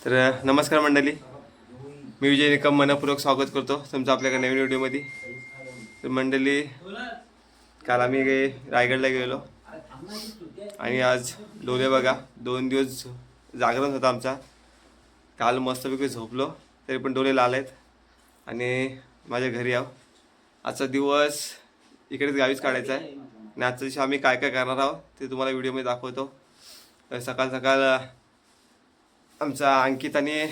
तर नमस्कार मंडळी, मी विजय निकम मनपूर्वक स्वागत करतो तुमचं आपल्या नवीन व्हिडिओमध्ये. तर मंडळी, काल आम्ही रायगडला गेलो आणि आज डोले बघा. 2 दिवस जागरण होता आमचा. काल मस्तपैकी झोपलो तरी पण डोले लाल आहेत आणि माझ्या घरी आहो. आजचा दिवस इकडेच गावीच काढायचा आहे आणि आजच्या दिवशी आम्ही काय काय करणार आहोत ते तुम्हाला व्हिडिओमध्ये दाखवतो. सकाळ सकाळ आमचा अंकित आणि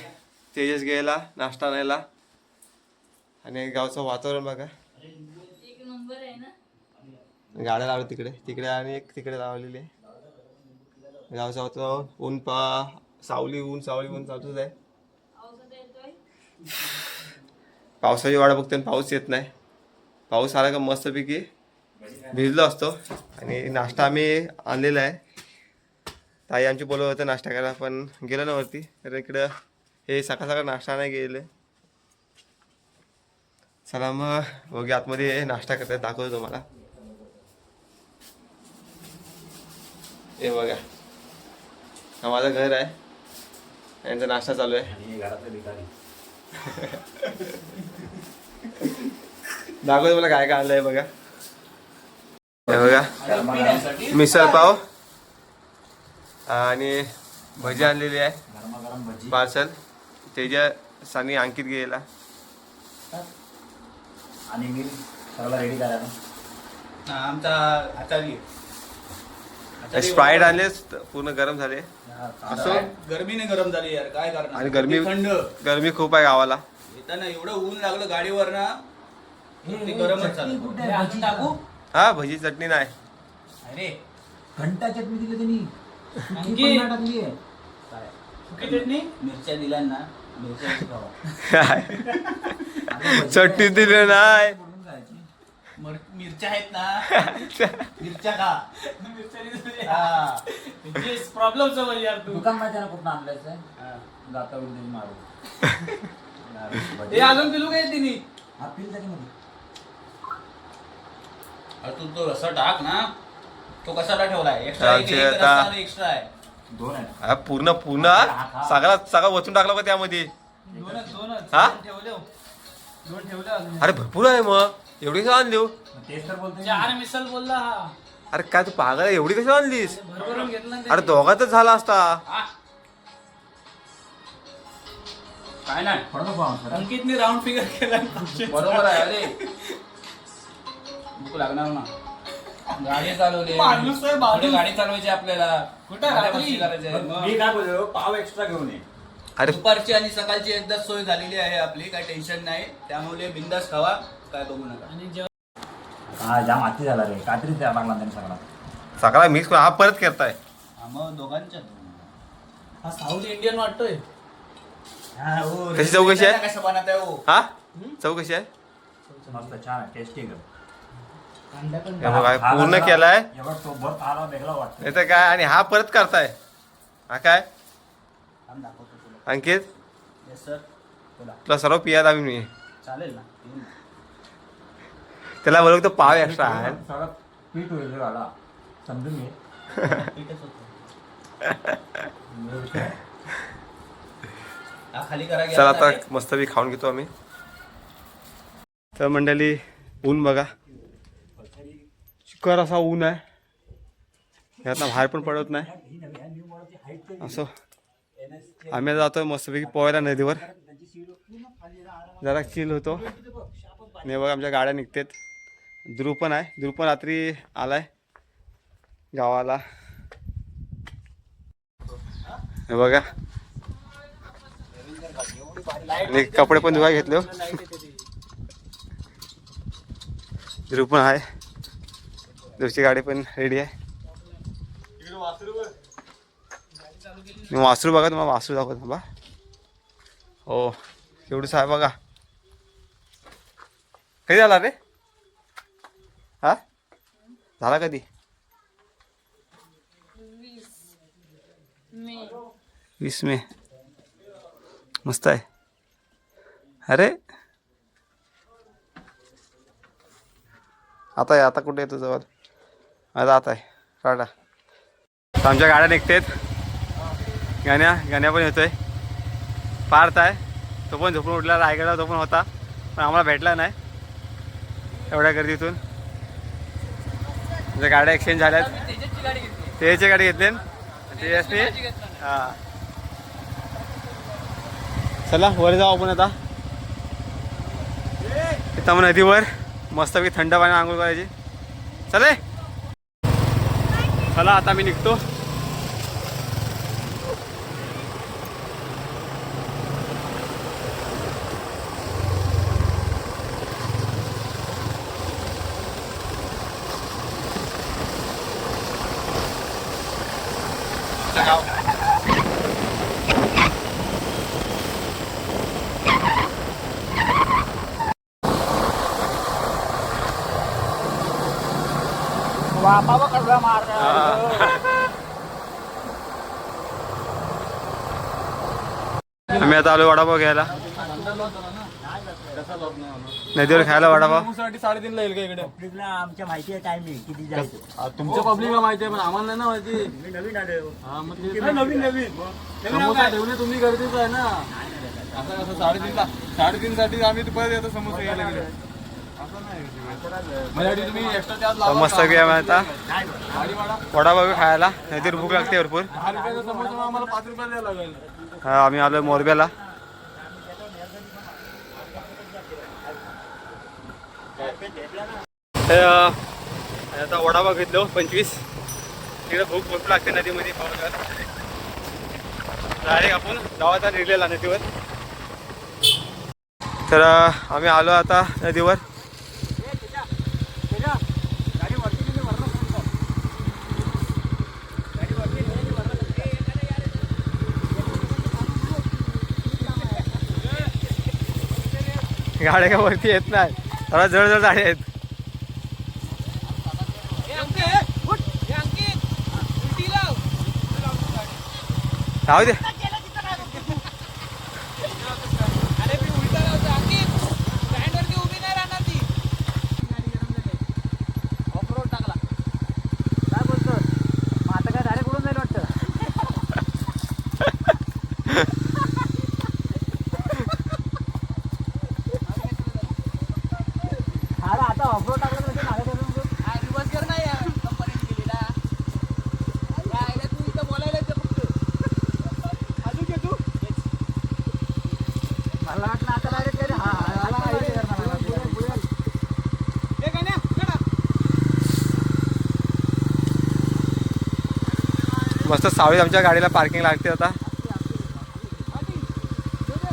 तेजस गेला नाश्ता आणायला आणि गावचं वातावरण बघा. एक नंबर आहे ना. गाड्या लावल्या तिकडे तिकडे आणि एक तिकडे लावलेली आहे. गावचं वातावरण ऊन सावली ऊन चालूच आहे. पावसाची वाट बघतो आणि पाऊस येत नाही. पाऊस आला का मस्तपैकी भिजलो असतो. आणि नाश्ता आम्ही आणलेला आहे. ताई आमची बोलवत होतं नाश्ता करायला पण गेलो ना वरती. तर इकडं हे सकाळ सकाळ नाश्ता नाही गेले. चला मग बघूया आतमध्ये नाश्ता करतात, दाखवतो तुम्हाला. हे बघा, हा माझं घर आहे, यांचा नाश्ता चालू आहे. दाखवतो मला काय काय आणलंय बघा. हे बघा, मिसळ पाव आणि भजी आणलेली आहे पार्सल. तेजस आणि अंकित गेला आणि मी सगळं रेडी करायला आमचा आचार्य स्प्राईट आणले, पूर्ण गरम झाले. असं गरमीने गरम झाली यार, काय करणार. आणि गरमी खूप आहे गावाला. येताना एवढं ऊन लागलं गाडीवर ना, ते गरमच झालं. हा, भजी चटणी नाही. अरे घंटा चटणी दिली त्यांनी. चटणी मिरच्या दिल्या ना, मिरच्या चटणी दिली नाही. मिरच्या आहेत ना, मिरच्या खा. प्रॉब्लेम समज यार तू. दुकान माहिती ना कुठं आणलायचं जाता वेळी मारू. हे अजून पिलू काय तिने. हा पिल त्याच्यामध्ये. तू तो रस्सा टाक ना, तो कसाला ठेवलाय एक्स्ट्रा आहे. दोन आहे. पूर्ण सगळा वचून टाकला का त्यामध्ये. दोनच हा? दोन ठेवले अजून. अरे भरपूर आहे मग, एवढी कशी आणली? तेच तर बोलतोय. 4 मिसल बोलला हा. अरे काय तू पागल आहे, एवढी कशी आणलीस? भरभरून घेतला अरे दोघातच झाला असता. काय नाही पडलो पाहून सर. अंकितने राऊंड फिगर केला. बरोबर आहे. अरे भूक लागणार ना, गाडी चालवली. माणूस आहे, माणूस. पुढे गाडी चालवायची आपल्याला. कुठं माझ्या रात्री? मस्ती करायची आहे. मग मी काय बोललो, पाव एक्स्ट्रा घेऊन ये. अरे दुपारची आणि सकाळची एकदा सोय झालेली आहे आपली, काय टेन्शन नाही. त्यामुळे बिंदास खावा, काय बघू नका. आणि जेव्हा हा जाम हाती झाला रे, काहीतरी द्या लागला त्यांनी सगळा. सगळा मिक्स हा परत करताय. हा, मग दोघांच्या हा साऊथ इंडियन वाटतोय. हा हो रे. कशी चौकशी आहे? कसं बनत आहे हो. हा, चौकशी आहे. मस्त छान आहे, टेस्टी आहे. कांदा पण हे बघा, पूर्ण केलाय. एवढा सोबत आला वेगळा वाटतं. नाही तर काय, आणि हा परत करताय. हा काय थांब दाखवतो तुला. अंकित, येस सर, बोला. तुला सर्व पिया दावी मी. चालेल ना. येईन ना. त्याला बोलतो पाव एक्स्ट्रा आहे. सगळं पीठ वगैरे आला समजून मी. पीठच होतं. हा, खाली करा चला आता मस्तपैकी खाऊन घेतो आम्ही. तर मंडळी, ऊन बघा, चिकर असा ऊन आहे. यातनं बाहेर पण पडत नाही. असं आम्ही जातोय मस्तपैकी पोहायला नदीवर, जरा चिल होतो. नाही बघा, आमच्या गाड्या निघतात. ध्रुव पण आहे, ध्रुव पण रात्री आलाय गावाला. हे बघा, आणि कपडे पण धुवाय घेतले. ध्रुव पण आहे, ध्रुवची गाडी पण रेडी आहे. वासरू बघा, तुम्हाला वासरू दाखवतो बा. हो, एवढंच आहे बघा. कधी झाला रे? हा, झाला कधी? 20 मे. मस्त आहे. अरे आता कुठे येतो जवळ? आता आहे टाटा. आमच्या गाड्या निघतात. गाण्या पण येतोय. पार्थ आहे, तो पण झोपून उठला. रायगडला तो पण होता, पण आम्हाला भेटला नाही एवढ्या गर्दीतून. म्हणजे गाड्या एक्सचेंज झाल्यात. तेजची गाडी घेतली तेजसने. हां, चला वर जाऊ आपण आता. इथं मग नदीवर मस्तपैकी थंड पाणी आंघोळ करायची. चले, चला आता मी निघतो. आम्ही आता आलो वडापाव घ्यायला. नदीवर खायला वडापाव. 3:30ला येईल का इकडे? आमच्या माहिती आहे टायमिंग किती जायचं. तुमच्या पब्लिकला माहिती आहे पण आम्हाला नाही ना माहिती. मी नवीन आलो. हा मग नवीन समोसा ठेवणे तुम्ही गरजेचं आहे ना. असं कसं 3:30 साठी आम्ही परत येतो समोसा घ्यायला गेलो. असं नाही माझ्यासाठी तुम्ही एक्स्ट्रा चार्ज लावा. मस्त घ्या आता गाडी वाढा. वडापाव खायला. नदीवर भूक लागते भरपूर. 10 रुपयाचा समोसा आम्हाला 5 रुपये द्यायला लागेल. हा, आम्ही आलो मोरब्याला. आता वडापाव घेतलो 25. तिकडे भूक भरपूर लागते नदीमध्ये पावसाळ्यात. डायरेक्ट आपण गावाचा निघलेला नदीवर. तर आम्ही आलो आता नदीवर. गाड्या का वरती येत नाही, जरा जड गाड्या आहेत. राहू दे. मस्त सावळी आमच्या गाडीला पार्किंग लागते. आता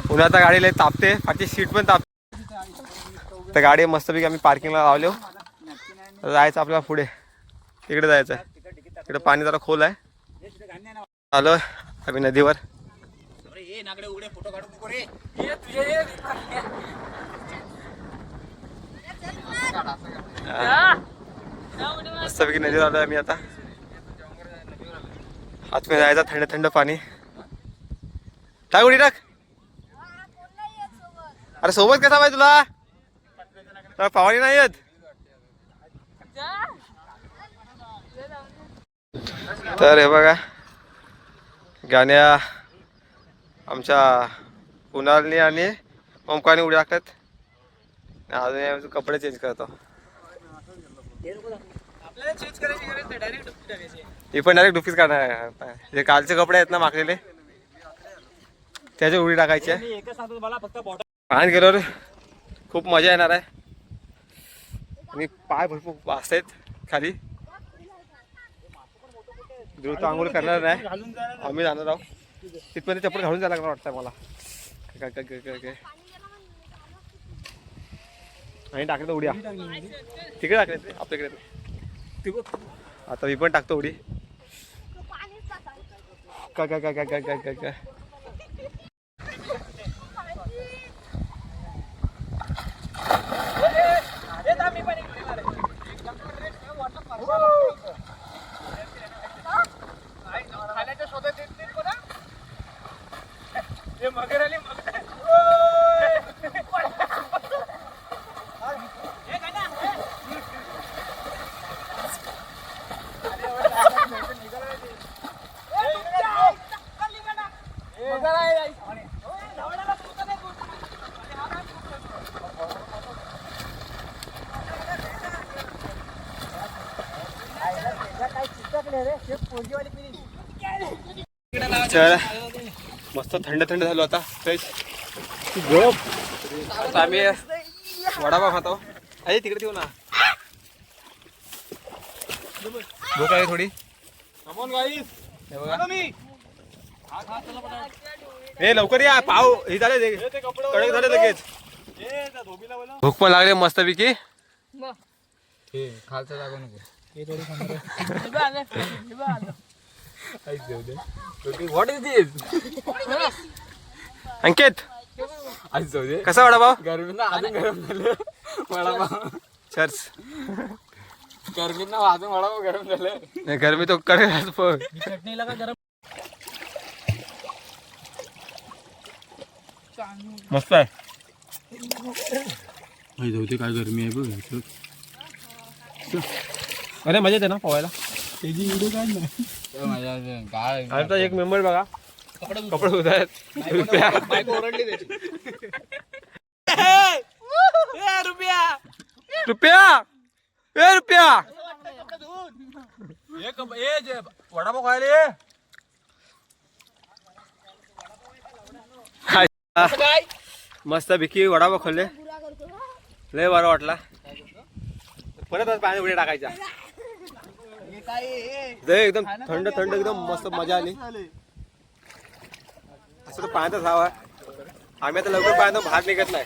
पुन्हा आता गाडीला तापते, फाटी सीट पण तापते. तर गाडी मस्तपैकी आम्ही पार्किंगला लावलो. जायचं आपल्याला पुढे, तिकडे जायचं आहे. तिकडे पाणी जरा खोल आहे. आलो आम्ही नदीवर. मस्तपैकी नदीवर आलो आम्ही आता. आतमध्ये जायचं, थंड थंड पाणी. टाक उडी टाक. अरे सोबत कसा पाहिजे तुला? पावाणी नाही येत. तर हे बघा, गाण्या आमच्या कुणालनी आणि ओमकाने उडी टाकतात. अजून कपडे चेंज करतो. ही पण डायरेक्ट डुकीच काढणार आहे. जे कालचे कपडे आहेत ना मागलेले, त्याच्या उडी टाकायची आहे. पाण्यात गेल्यावर खूप मजा येणार आहे. आणि पाय भरपूर वाजत आहेत खाली. द्रुत आंघोळ करणार नाही, आम्ही जाणार आहोत. तिथपर्यंत चप्पल घालून जायला लागणार वाटतं मला. काय आणि टाकलं तर उड्या तिकडे टाकले आपल्याकडे. आता मी पण टाकतो उडी. काय काय काय काय काय काय काय काय तर मस्त थंड थंड झालो आता फ्रेश आता आम्ही वडापाव खातो. अरे तिकडे ठेवू ना, भूक आहे थोडी. हे बघा. हे लवकर या, पाव हे झाले कडक झाले लगेच. भूक पण लागले मस्त पैकी. खालचं टाकू नको. व्हॉट इज दिस? अंकित आज जाऊ दे. कसा वडापाव? गरमीनं अजून गरम झालं वडापाव. चर्च गरमीनं अजून वडापाव गरम झालं. नाही गरमी तो कडक चटणीला का गरम मस्त आहे. जाऊ दे, काय गरमी आहे बघ. अरे मजा येते ना पोहायला. त्याची व्हिडिओ काढ ना. काय आता एक मेंबर बघा कपडे धुत आहेत. रुपया वडापाव खायला मस्त भिकी वडापाव खाल्ले, लय बरं वाटला. परत आज पाणी उड्या टाकायच्या. एकदम थंड थंड एकदम मस्त मजा आली. असं तर पाण्यातच हवा. आम्ही आता लवकर पाण्यात बाहेर निघत नाही.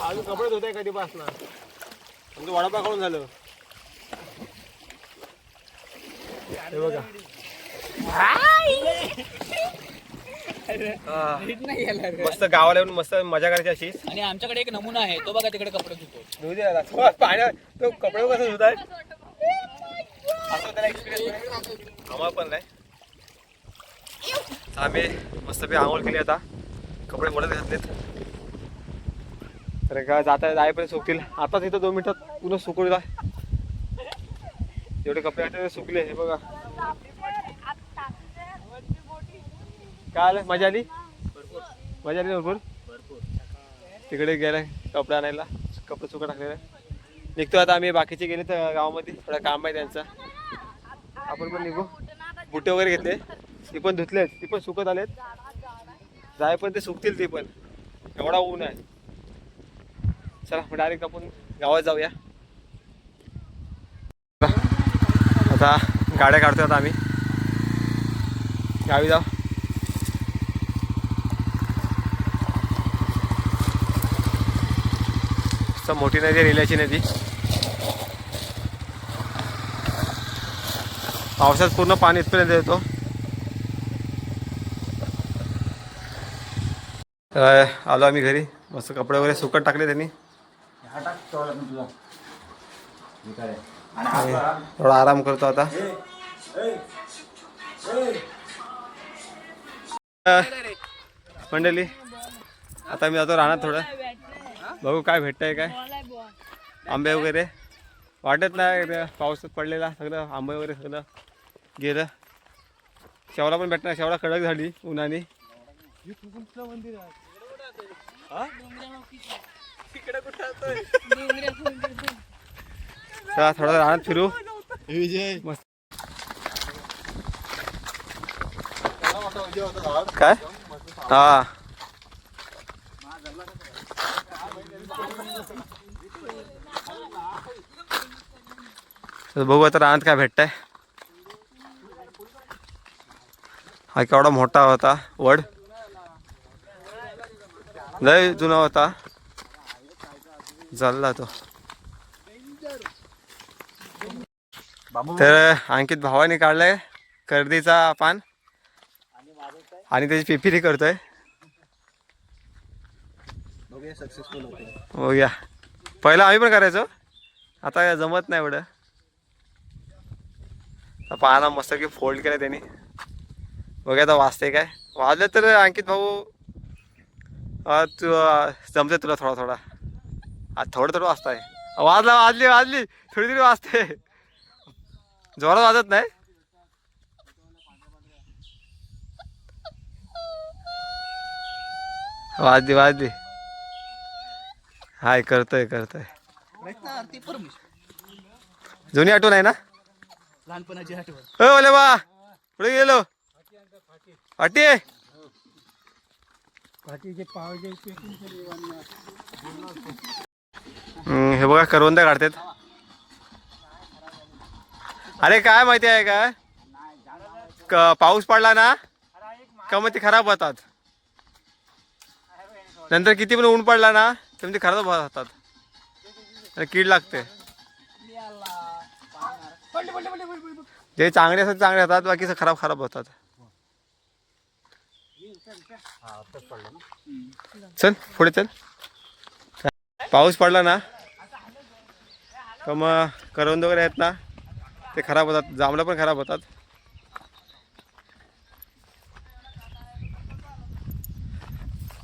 अजून कपडे धुत आहे कधीपासून. आमचं वडापाव खाऊन झालं. हे बघा मस्त गावाला येऊन मस्त मजा करायची अशीच. आणि आमच्याकडे एक नमुना आहे, तो बघा तिकडे कपडे धुतो. पाण्यात तो कपडे कसं धुत आहे असं त्याला एक्सपिरियन्स आम्हाला पण नाही. आम्ही मस्त आंघोळ केली, आता कपडे वडत घातलेत. तर का जाता जाईपर्यंत सुकतील. आताच इथं 2 मिनिटात पुन्हा सुकवला. एवढे कपडे आता सुकले. हे बघा काय आलं, मजा आली. मजा आली भरपूर. तिकडे गेलाय कपडे आणायला, कपडे सुकं टाकलेलं. निघतो आता आम्ही. बाकीचे गेले तर गावामध्ये थोडं काम आहे त्यांचं. आपण पण निघू. बुटे वगैरे घेतले, ती पण धुतलेत, ती पण सुकत आलेत. जाय पण ते सुकतील ती पण. एवढा ऊन आहे. चला मग डायरेक्ट आपण गावात जाऊया. आता गाड्या काढतोय आता आम्ही गावी जाऊ. मोठी नदी, रेल्याची नदी. पावसात पूर्ण पाणी इथपर्यंत येतो. आलो आम्ही घरी. मस्त कपडे वगैरे सुकत टाकले त्यांनी. थोडा आराम करतो आता. मंडळी आता मी जातो राहणार थोडं. बघू काय भेटतंय काय. आंबे वगैरे वाटत नाही, पाऊस पडलेला सगळं आंबे वगैरे सगळं गेलं. शेवला पण भेटणार, शेवला कडक झाली उन्हाने. चला थोडं राहणार फिरू. मस्त काय हा बघू आता रानात काय भेटतंय. हा केवढा मोठा होता वड, लय जुना होता, चालला तो. तर अंकित भावाने काढलाय कर्दीचा पान आणि त्याची पिपिरी करतोय. बघूया. पहिला आम्ही पण करायचो, आता जमत नाही एवढं. पाना मस्त की फोल्ड केलं त्यांनी. बघा आता वाजते काय. वाजलं तर अंकित भाऊ तू जमते तुला थोडा थोडा. आज थोडं थोडं वाजताय. वाजली थोडी थोडी वाजते, जोरात वाजत नाही. वाजली. हाय करतोय. जुनी आठवण आहे ना? लहानपणाची आठवण. ओले बा पुढे गेलो पाटी हे बघा करवंदा काढतात. अरे काय माहिती आहे का पाऊस पडला ना का मग ते खराब होतात. नंतर किती पण ऊन पडला ना तर ते खराब होतात आणि कीड लागते. जे चांगले असतात चांगले होतात बाकी खराब खराब होतात. चल पुढे चल. पाऊस पडला ना का मग करवंद वगैरे आहेत ना ते खराब होतात. जांभळं पण खराब होतात.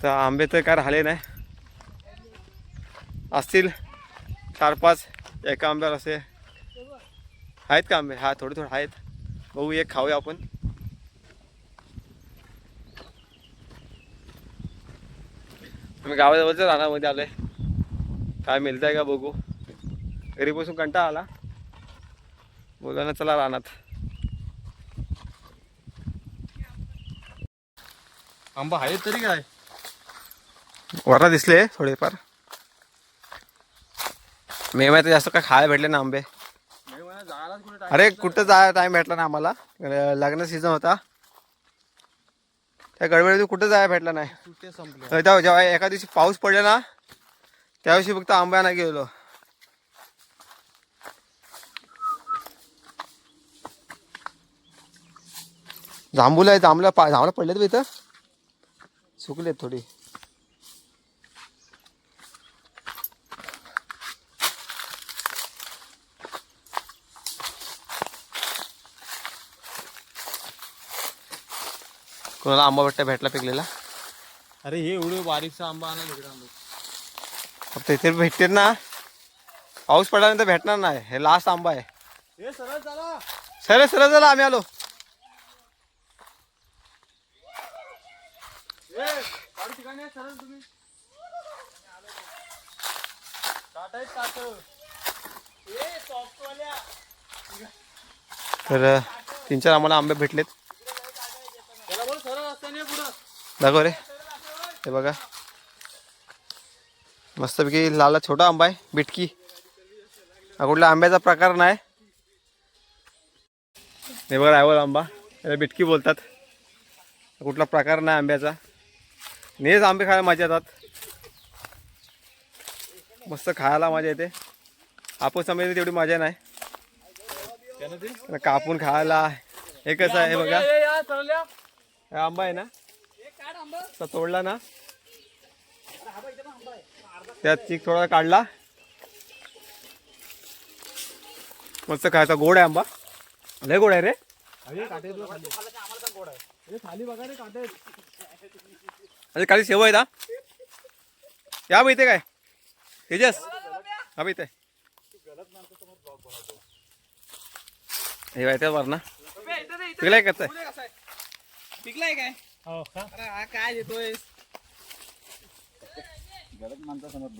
तर आंबे तर काय राहिले नाही. असतील 4-5 एका आंब्यावर असे आहेत का आंबे. हा थोडे थोडे आहेत. बघू एक खाऊया आपण. आम्ही गावाजवळच्या रानामध्ये आलोय. काय मिळत आहे का बघू. घरी बसून कंटाळा आला. बोला चला रानात. आंबा आहे तरी काय वरला दिसले थोडेफार. मे महिन्यात जास्त काय खायला भेटले ना आंबे. अरे कुठं जायला टाइम भेटला ना आम्हाला. लग्न सीझन होता त्या गडबडीत कुठं जायला भेटला नाही. सुट्टे संपले. जेव्हा एका दिवशी पाऊस पडला ना त्या दिवशी फक्त आंब्याना गेलो. जांभूल आहे. जांभळं पडलेत बी इथं. सुकलेत थोडी. कोणाला आंबा भेटला पिकलेला. अरे हे एवढं बारीकचा आंबा आणा तिकडे आंबा. फक्त इथे भेटते ना. पाऊस पडल्यानंतर भेटणार नाही. हे लास्ट आंबा आहे. हे सरळ चला. सरळ सरळ झाला आम्ही आलो. ठिकाणी सरळ तुम्ही तर 3-4 आम्हाला आंबे भेटलेत. दाखव रे. हे बघा मस्तपैकी लाला छोटा आंबा आहे. बिटकी हा कुठला आंब्याचा प्रकार नाही. हे बघा रायवल आंबा याला बिटकी बोलतात. कुठला प्रकार नाही आंब्याचा. नेच आंबे खायला मजा येतात. मस्त खायला मजा येते. हापूस आंब्याची तेवढी मजा नाही. कापून खायला हे कसं आहे बघा. हा आंबा आहे ना तर तोडला ना त्यात चीक थोडा काढला. मस्त खायचा. गोड आहे आंबा. लय गोड आहे रे. अरे खाली शेव आहे ना. या माहिती काय तेजस. हा माहिती आहे हे माहिती आहे वरना पिकलाय कसं आहे. पिकलाय काय? अरे काय देतोय?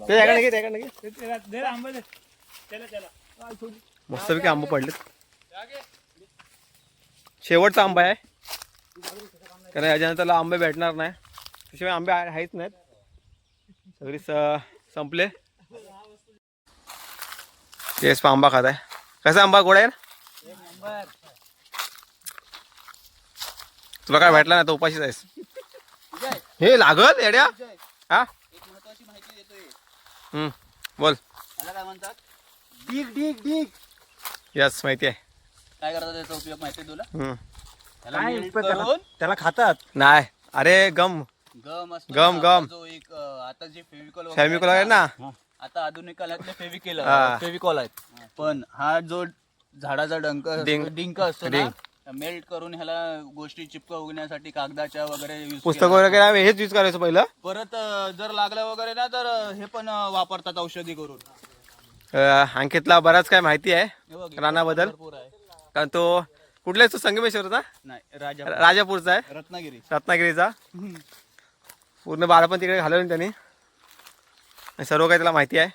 ते याकडे घे त्याकडे घे. मस्तपैकी आंबा पडलेत. शेवटचा आंबा आहे कारण याच्यानंतर आंबे भेटणार नाही. त्याशिवाय आंबे आहेच नाहीत. सगळी संपले. तेच आंबा खात आहे. कसा आंबा गोड आहे ना. तुला काय भेटला ना तर उपाशीच आहेस. हे लागल येड्या. हा एक महत्वाची माहिती देतोय. बोल. मला काय म्हणतात डिग डिग डिग. यस माहिती आहे. काय करतात त्याचा उपयोग माहिती आहे तुला. त्याला काय melt पण करून त्याला खातात. नाही अरे गम गम असतो गम, ना, गम. जो एक आता जे फेविकॉल फेविकॉल आहे ना. आता आधुनिक काळातले हा. फेविकॉल आहेत. पण हा जो झाडाचा डिंक असतो ना मेल्ट करून ह्याला गोष्टी चिपकवण्यासाठी कागदाच्या वगैरे use पुस्तक केला वगैरे आम्ही हेच यूज करायचं पहिलं. परत जर लागलं वगैरे ना तर हे पण वापरतात औषधी करून. अंकितला बराच काय माहिती आहे हे बघ, रानाबद्दल. भरपूर आहे. कारण तो कुठलाच तो संगमेश्वरचा नाही राजा राजापूरचा आहे. रत्नागिरी रत्नागिरीचा. पूर्ण बाळपण तिकडे घालवलं त्यांनी. आणि सर्व काही त्याला माहिती आहे.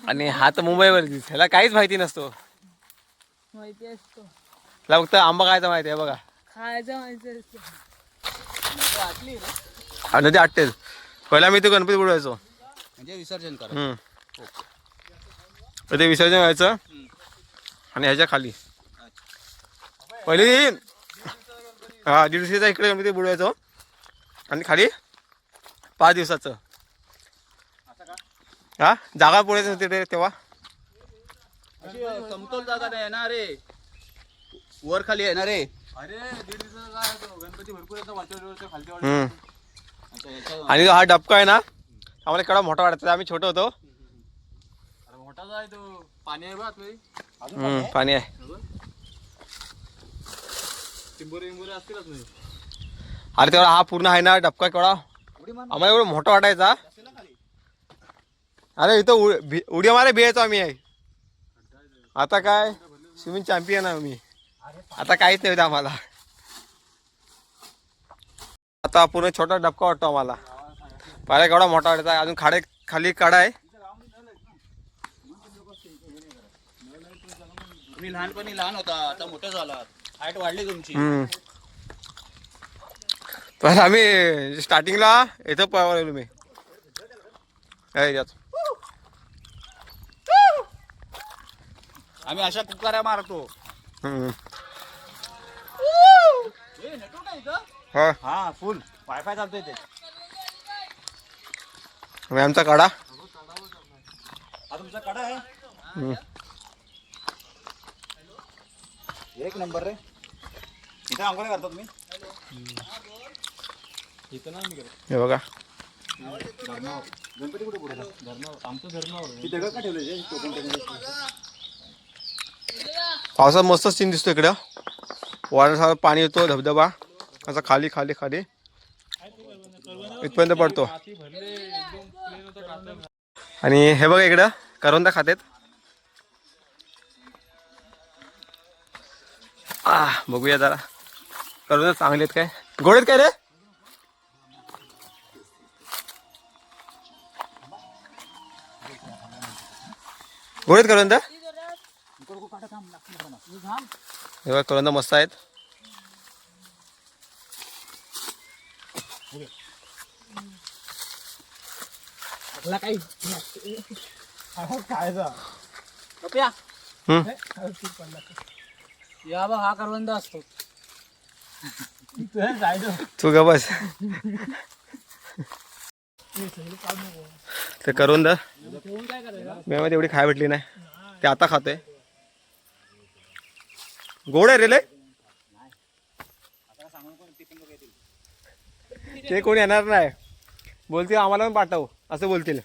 आणि हा तर मुंबईवरतीच, ह्याला काहीच माहिती नसतो. माहिती असतो, त्याला फक्त आंबा खायचा माहिती आहे बघा. खायचं माहिती असतो. आणि नदी आटतेच. पहिला मी तो गणपती बुडवायचो. म्हणजे विसर्जन करा. तर ते विसर्जन व्हायचं आणि ह्याच्या खाली पहिले 150चा इकडे गणपती बुडवायचो आणि खाली 5 दिवसाचं. हा जागा पुढे होती तेव्हा. अशी समतोल जागा नाही ना रे, वर खाली आहे ना रे. अरे 1.5 दिवसाचा काय होतो, गणपती भरपूर येतो वाटेवरच्या खालच्या हम्म. अच्छा, याच्या- आणि हा डबका आहे ना आम्हाला केवढा मोठा वाटतं. आम्ही छोटं होतो. अरे मोठाच आहे तो, पाणी आहे बा आतमध्ये. पाणी आहे. टिंबोरे असतीलच नाही. अरे तेवढा हा पूर्ण आहे ना डबका केवढा आम्हाला एवढं मोठा वाटायचा. अरे इथं उड्या मारे भियायचो आम्ही आहे. आता काय स्विमिंग चॅम्पियन आहे मी. आता काहीच नाही होतं आम्हाला. आता पूर्ण छोटा डबका वाटतो आम्हाला. पहिला केवढा मोठा वाटायचा. अजून खाली कडा आहे. तुम्ही लहानपणी लहान होता, आता मोठं झाला, हाईट वाढली तुमची. तर आम्ही स्टार्टिंगला इथं पळवलेलो मी याच्यात. आम्ही अशा कुकाऱ्या मारतो. हा हा फुल वायफाय चालतोय ते. आमचा कडा. हा तुमचा कडा आहे, एक नंबर रे. इथे आंघोळी करता तुम्ही? इथं ना मी करत. हे बघा गणपती कुठे पुढे आमचं धर्मावर ती दगड का ठेवले कोकण? पावसात मस्त सीन दिसतो इकडं. वाऱ्यासारखं पाणी येतो, धबधबा असा खाली खाली खाली इथपर्यंत पडतो. आणि हे बघा इकडं करवंदा खातेत. बघूया जरा करवंदा चांगले आहेत काय, गोड आहेत काय रे? गोड आहेत करवंदा. हे बघा करवंदा मस्त आहेत. या बघ हा करवंद असतो. तू ग बस. ते करवंद मी एवढी खाय भेटली नाही, ते आता खाते. गोड आहे रे लय. ते कोणी येणार नाही, बोलतील आम्हाला पण पाठव असं बोलतील.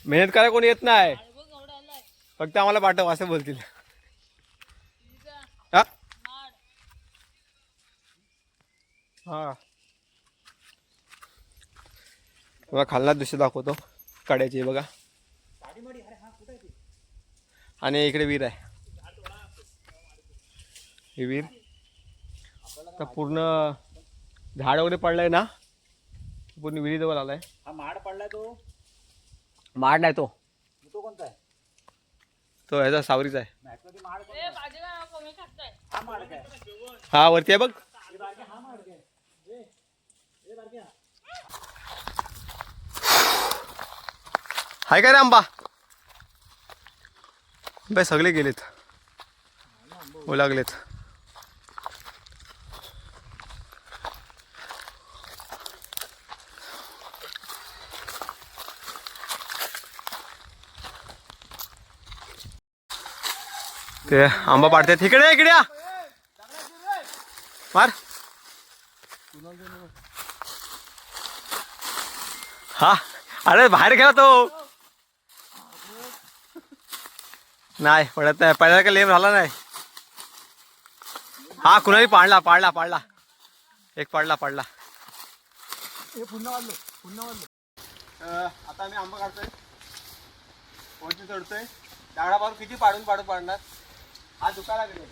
मेहनत करायला कोणी येत नाही, फक्त आम्हाला पाठव असं बोलतील. हा हा बघा खालना दृश्य दाखवतो कड्याची बघा. आणि इकडे विहीर आहे. ही विहीर तर पूर्ण झाड वगैरे पडलंय ना, पूर्ण विहिरीजवळ आलाय. हा माड पडलाय तो. माड नाही तो, तो कोणता आहे? तो ह्याचा सावरीचा आहे. मॅक्समध्ये माड कोणता? हा माड काय? हा वरती आहे बघ. हा माड काय? ए बारक्या. हाय काय रे आंबा? बाय सगळे गेलेत, लागलेत. ते आंबा पाडतात. इकडे इकडे या. मार. हा अरे बाहेर गेला तो. नाही पडत नाही, पहिला का लेम झाला नाही. हा कुणाही पाडला पाडला पाडला, एक पाडला पाडला. पुन्हा वाढलो. आता आम्ही आंबा काढतोय, वरती चढतोय. दगडापासून किती पाडून पाडणार. हा दुकाना गेले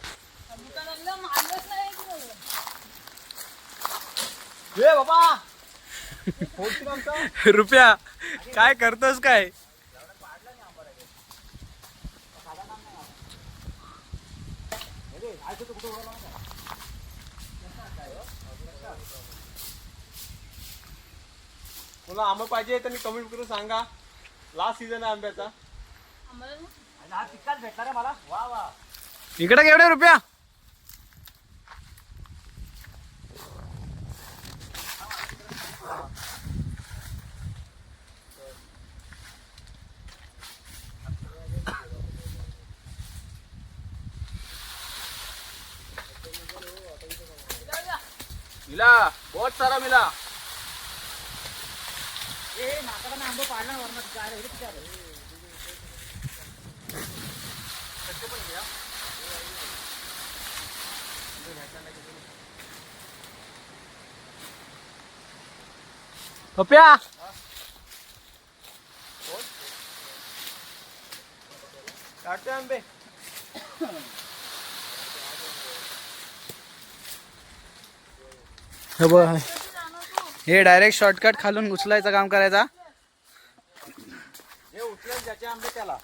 बाबा. रुपया काय करतोस काय? तुला आंबा पाहिजे तर कमेंट करून सांगा. लास्ट सीझन आहे आंब्याचा. इकडे केवढे रुपया? मिला बहुत सारा मिला. रुपया काढते आंबे. हे डायरेक्ट शॉर्टकट खालून उचलायचं काम करायचा. हे उचलेल ज्याचे आंबे त्याला.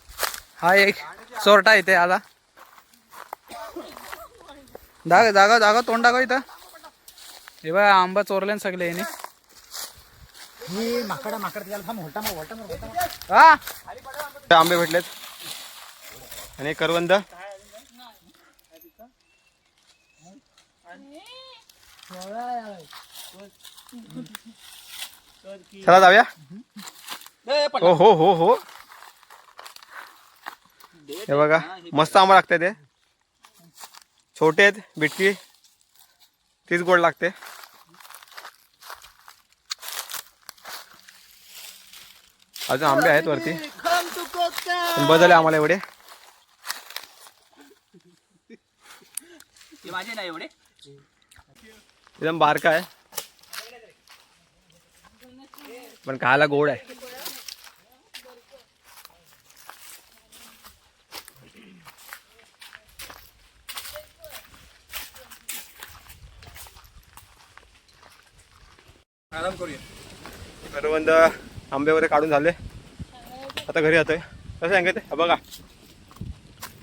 हा एक चोरटा इथे आला. दागा तोंड दाखव इथं. हे बघा आंबा चोरले सगळे याने. हा आंबे भेटलेत आणि करवंद. चला जाऊया. हो हो हो हो. हे बघा मस्त आंबा लागते. ते छोटे आहेत, बिटकी तीच गोड लागते. अजून आंबे आहेत वरती पण बदल आम्हाला एवढे. माझे नाही एवढे. एकदम बारका आहे पण खायला गोड आहे. आराम करूया. करवंद आंबे वगैरे काढून झाले. आता घरी जातोय. कसं सांगते बघा.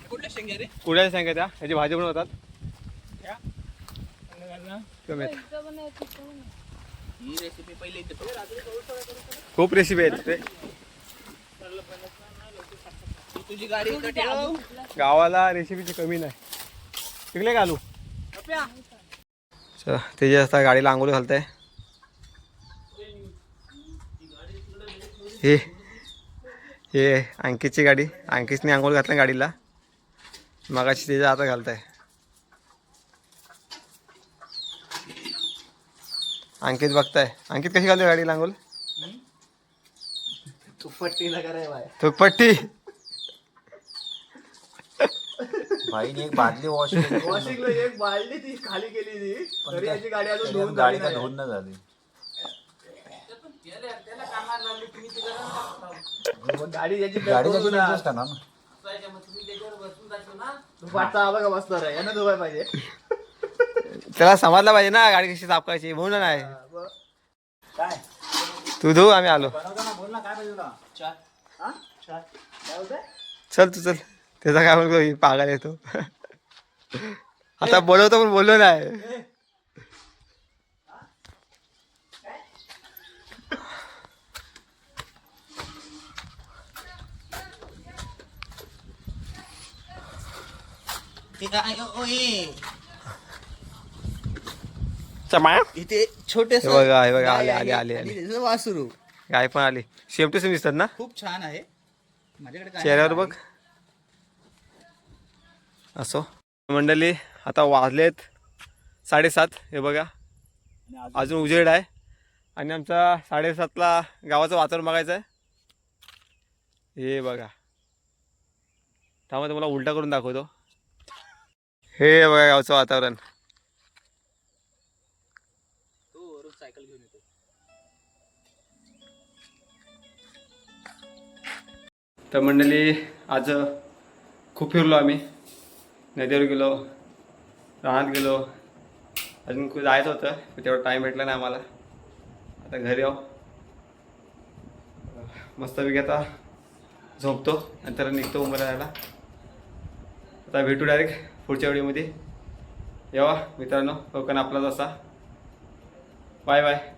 कुठल्या शेंग्या रे? कुड्याच्या सांगा त्या याची भाजी बनवतात. ही रेसिपी पहिले खूप रेसिपी आहेत ते. तुझी गाडी इथं ठेव. गावाला रेसिपीची कमी नाही. तिकडे घालू ते जे असतात गाडीला आंघोळ घालताय. हे अंकितची गाडी. अंकितने आंघोळ घातला गाडीला मगाशी. त्याच्या आता घालताय. अंकित बघताय. अंकित कशी घालते गाडीला आंघोळ? तुपट्टी. भाईने एक बादली वॉश वॉशिंगला एक बादली ती खाली केली ती. तरी याची गाडी अजून धुवून गाडी झाली का नाही. धुवून न झाली. गाडी याची गाडीचा इंटरेस्ट आहे ना. त्याला समजला पाहिजे ना गाडी कशी साफ करायची. म्हणून नाही तू धुव आम्ही आलो. चल तू चल. त्याचा काय म्हणतो पागायला येतो. आता बोलवतो पण बोललो नाही. इथे छोटे हे बघा हे बघा आले आले आले आले. वासरू गाय पण आली. सेम टू सेम दिसतात ना खूप छान आहे. माझ्याकडे काय चेहऱ्यावर बघ. असो मंडळी आता वाजलेत 7:30. हे बघा अजून उजेड आहे आणि आमचा 7:30ला गावाचं वातावरण बघायचं आहे. हे बघा त्यामुळे तुम्हाला उलटा करून दाखवतो. हे बघा गावचं वातावरण. सायकल घेऊन येतो. तर मंडळी आज खूप फिरलो आम्ही. नदीवर गेलो, रानात गेलो. अजून खूप जायचं होतं पण तेवढा टाईम भेटला नाही आम्हाला. आता घरी येऊ मस्तपैकी आता झोपतो नंतर निघतो मुंबईला जायला. आता भेटू डायरेक्ट पुढच्या व्हिडिओमध्ये. येवा मित्रांनो, कोकण आपलाच असा. Bye bye.